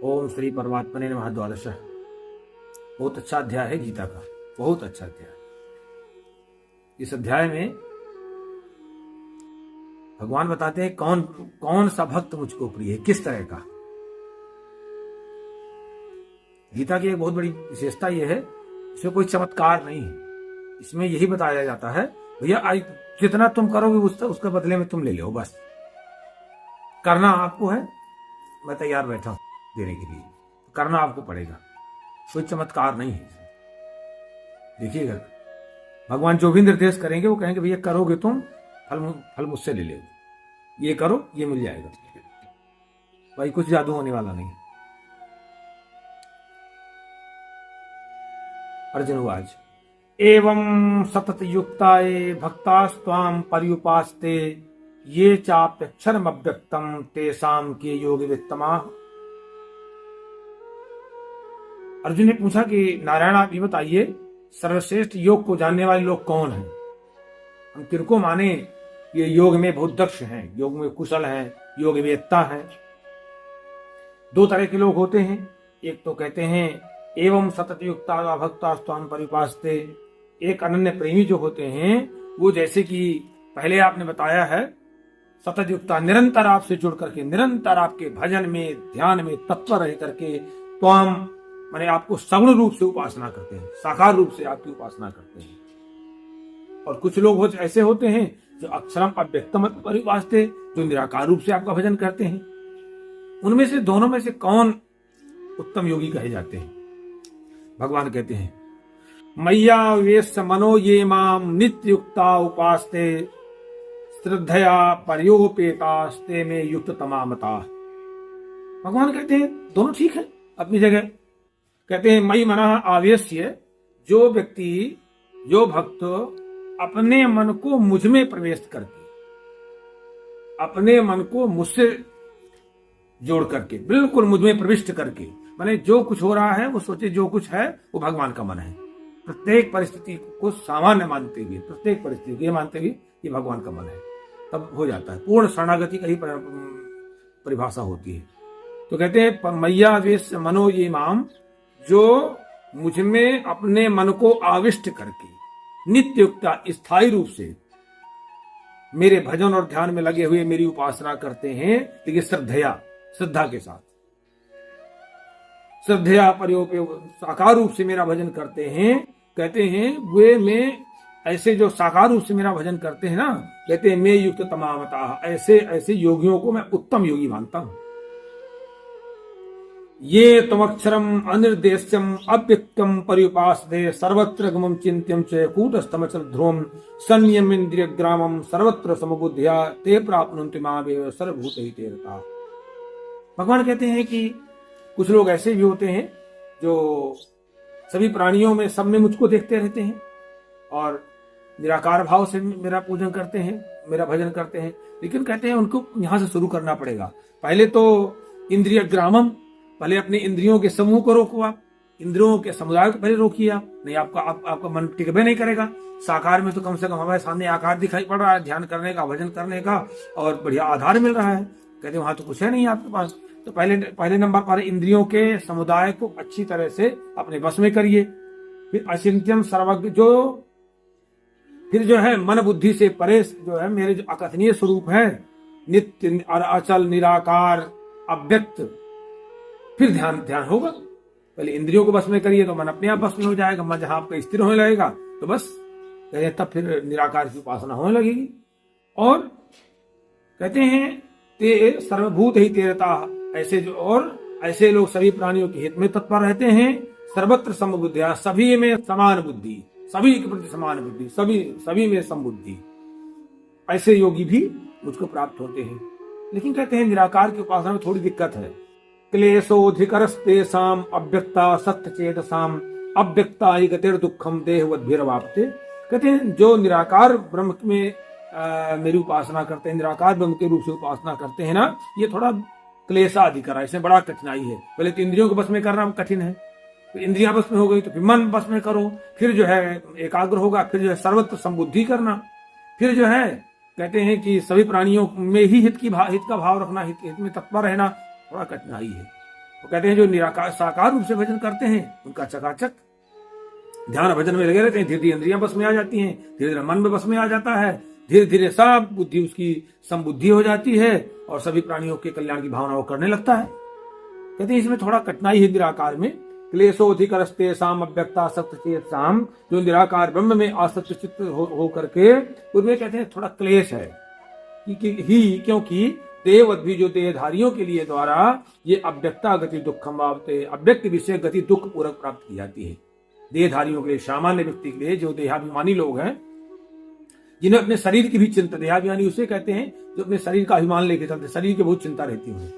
ओम श्री परमात्मने नमः। द्वादश बहुत अच्छा अध्याय है गीता का, बहुत अच्छा अध्याय। इस अध्याय में भगवान बताते हैं कौन कौन सा भक्त मुझको प्रिय है, किस तरह का। गीता की एक बहुत बड़ी विशेषता यह है, इसमें कोई चमत्कार नहीं है। इसमें यही बताया जाता है भैया जितना तुम करोगे उसके बदले में तुम ले लो, बस करना आपको है, मैं तैयार बैठा हूं देने के लिए, करना आपको पड़ेगा। कोई चमत्कार नहीं है। देखिएगा भगवान जो भी निर्देश करेंगे वो कहेंगे भैया करोगे तुम फल मुझसे ले लो, ये करो ये मिल जाएगा। भाई कुछ जादू होने वाला नहीं। अर्जुन उवाच एवं सतत युक्ताये भक्तास्त्वां पर्युपास्ते ये चाप्यक्षरम अव्यक्तम तेषां के योगी वित्तमा। अर्जुन ने पूछा कि नारायण आप ये बताइए सर्वश्रेष्ठ योग को जानने वाले लोग कौन हैं? हम किनको माने ये योग में बहुत दक्ष हैं, योग में कुशल हैं, योग वेत्ता हैं। दो तरह के लोग होते हैं। एक तो कहते हैं एवं सतत युक्ता भक्तास्त्वां पर्युपास्ते, एक अनन्य प्रेमी जो होते हैं वो, जैसे कि पहले आपने बताया है, सतत युक्ता निरंतर आपसे जुड़ करके, निरंतर आपके भजन में ध्यान में तत्पर रह करके त्वाम माने आपको सगुण रूप से उपासना करते हैं, साकार रूप से आपकी उपासना करते हैं। और कुछ लोग ऐसे होते हैं जो अक्षरम अव्यक्तम परिवास्ते, जो निराकार रूप से आपका भजन करते हैं। उनमें से दोनों में से कौन उत्तम योगी कहे जाते हैं? भगवान कहते हैं मैया वेश मनो ये माम नित्य युक्ता उपास्ते श्रद्धया पर्योपेतास्ते में युक्त तमामता। भगवान कहते हैं दोनों ठीक है अपनी जगह। कहते हैं मई मना आवेश्य, जो व्यक्ति जो भक्त अपने मन को मुझ में प्रवेश करके, अपने मन को मुझसे जोड़ करके, बिल्कुल मुझ में प्रविष्ट करके, माने जो कुछ हो रहा है वो सोचे जो कुछ है वो भगवान का मन है। प्रत्येक परिस्थिति को सामान्य मानते हुए, प्रत्येक परिस्थिति को ये मानते हुए कि भगवान का मन है, तब हो जाता है। पूर्ण शरणागति का ही परिभाषा होती है। तो कहते हैं मैया वेश मनो ये माम, जो मुझ में अपने मन को आविष्ट करके नित्य युक्ता स्थायी रूप से मेरे भजन और ध्यान में लगे हुए मेरी उपासना करते हैं, लेकिन श्रद्धा के साथ, श्रद्धया पर्योपे साकार रूप से मेरा भजन करते हैं। कहते हैं वे में ऐसे जो साकार रूप से मेरा भजन करते हैं ना, कहते हैं मैं युक्त तमामता, ऐसे ऐसे योगियों को मैं उत्तम योगी मानता हूं। ये तमक्षरम अनिर्देश्यम अव्यक्तम पर्युपासते सर्वत्र गमम चिंत्यम च कूटस्थमचल ध्रुवम संयम इंद्रिय ग्रामम सर्वत्र समबुद्धिया ते प्राप्नुन्ति मामेव सर्वभूतहिते रताः। भगवान कहते हैं कि कुछ लोग ऐसे भी होते हैं जो सभी प्राणियों में, सब में मुझको देखते रहते हैं और निराकार भाव से मेरा पूजन करते हैं, मेरा भजन करते हैं। लेकिन कहते हैं उनको यहां से शुरू करना पड़ेगा। पहले तो इंद्रिय ग्रामम, पहले अपने इंद्रियों के समूह को रोको, आप इंद्रियों के समुदाय को पहले रोकिए आप, नहीं आपका मन टिकबे नहीं करेगा। साकार में तो कम से कम हमारे सामने आकार दिखाई पड़ रहा है ध्यान करने का, भजन करने का, और बढ़िया आधार मिल रहा है। कहते वहां तो कुछ है नहीं आपके पास। तो पहले नंबर पर इंद्रियों के समुदाय को अच्छी तरह से अपने बस में करिए। फिर अचिंत्यम सर्वज्ञ, फिर जो है मन बुद्धि से परे जो है मेरे जो अकथनीय स्वरूप है, नित्य और अचल निराकार अव्यक्त, फिर ध्यान होगा। पहले इंद्रियों को बस में करिए तो मन अपने आप बस में हो जाएगा। मन जहां आपका स्थिर होने लगेगा तो बस तब फिर निराकार की उपासना होने लगेगी। और कहते हैं ते सर्वभूत ही तेरता, ऐसे लोग सभी प्राणियों के हित में तत्पर रहते हैं। सर्वत्र समबुद्धिया, सभी में समान बुद्धि, सभी के प्रति समान बुद्धि, सभी में समबुद्धि, ऐसे योगी भी मुझको प्राप्त होते हैं। लेकिन कहते हैं निराकार की उपासना में थोड़ी दिक्कत है। क्लेशोधिकरस्तेषां अव्यक्ता सत्यचेतसाम अव्यक्ता ही गतिर दुखम देहवद्भिरवाप्ते। कहते हैं जो निराकार ब्रह्म में मेरी उपासना करते हैं, निराकार ब्रह्म के रूप से उपासना करते हैं ना, ये थोड़ा क्लेशाधिकर है, इसमें बड़ा कठिनाई है। पहले तो इंद्रियों को बस में करना कठिन है, तो इंद्रियां बस में हो गई तो फिर मन बस में करो, फिर जो है एकाग्र होगा, फिर जो है सर्वत्र संबुद्धि करना, फिर जो है कहते हैं कि सभी प्राणियों में ही हित का भाव रखना, हित में तत्पर रहना, थोड़ा कठिनाई है। वो कहते हैं जो निराकार साकार रूप से भजन करते हैं उनका चकाचक ध्यान भजन में लगे रहते हैं, धीरे धीरे इंद्रियां बस में आ जाती हैं, धीरे धीरे मन में बस में आ जाता है, धीरे धीरे सब बुद्धि उसकी समबुद्धि हो जाती है और सभी प्राणियों के कल्याण की भावना वो करने लगता है। कहते हैं इसमें थोड़ा कठिनाई है निराकार में। क्लेशोधिकरस्ते साम अव्यक्ता सत्य साम, जो निराकार ब्रह्म में आसक्त चित्त हो करके उनमें कहते हैं थोड़ा क्लेश है क्योंकि देवद्भि जो देहधारियों के लिए द्वारा ये अव्यक्ता गति दुखम भावते, अव्यक्त विषय गति दुख पूर्वक प्राप्त की जाती है। देहधारियों के लिए, सामान्य व्यक्ति के लिए, जो देहाभिमानी लोग हैं, जिन्हें अपने शरीर की भी चिंता, देहाभिमानी उसे कहते हैं जो अपने शरीर का अभिमान लेके चलते, शरीर की बहुत चिंता रहती है,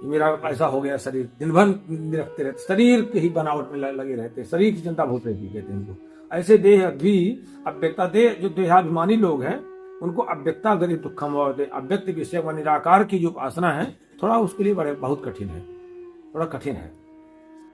मेरा ऐसा हो गया शरीर, दिन भर निरखते रहते, शरीर के ही बनावट में लगे रहते, शरीर की चिंता बहुत रहती है, कहते हैं उनको। ऐसे देह भी अव्यक्ता जो देहाभिमानी लोग हैं उनको अव्यक्ता गति दुखम, अव्यक्त विषय व निराकार की जो उपासना है थोड़ा उसके लिए बहुत कठिन है, थोड़ा कठिन है।